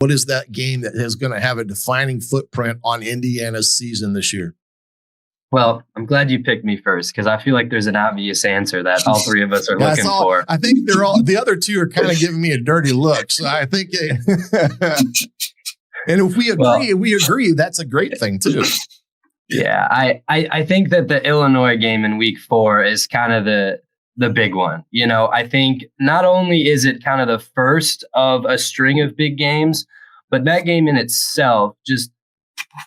What is that game that is going to have a defining footprint on Indiana's season this year? Well, I'm glad you picked me first because I feel like there's an obvious answer that all three of us are looking for. I think they're all, the other two are kind of giving me a dirty look. So I think, and if we agree, that's a great thing too. Yeah, I think that the Illinois game in week 4 is kind of the big one. You know, I think not only is it kind of the first of a string of big games, but that game in itself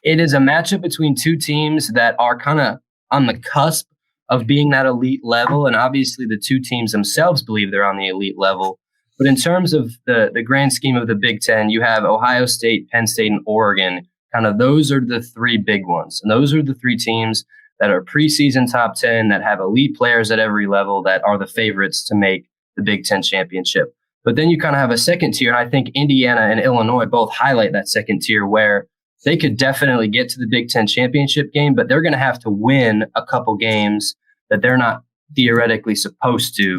it is a matchup between two teams that are kind of on the cusp of being that elite level. And obviously the two teams themselves believe they're on the elite level. But in terms of the grand scheme of the Big Ten, you have Ohio State, Penn State, and Oregon. Kind of those are the three big ones. And those are the three teams that are preseason top 10, that have elite players at every level, that are the favorites to make the Big Ten championship. But then you kind of have a second tier. And I think Indiana and Illinois both highlight that second tier where they could definitely get to the Big Ten championship game, but they're going to have to win a couple games that they're not theoretically supposed to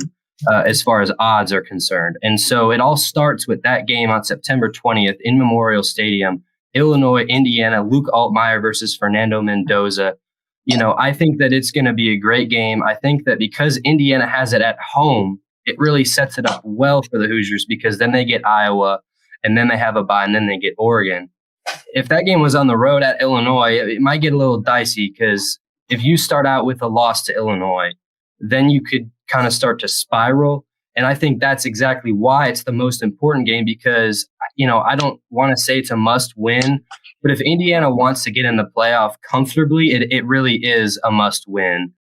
as far as odds are concerned. And so it all starts with that game on September 20th in Memorial Stadium, Illinois, Indiana, Luke Altmaier versus Fernando Mendoza. You know, I think that it's going to be a great game. I think that because Indiana has it at home, it really sets it up well for the Hoosiers because then they get Iowa and then they have a bye and then they get Oregon. If that game was on the road at Illinois, it might get a little dicey because if you start out with a loss to Illinois, then you could kind of start to spiral. And I think that's exactly why it's the most important game because, you know, I don't want to say it's a must win, but if Indiana wants to get in the playoff comfortably, it really is a must win.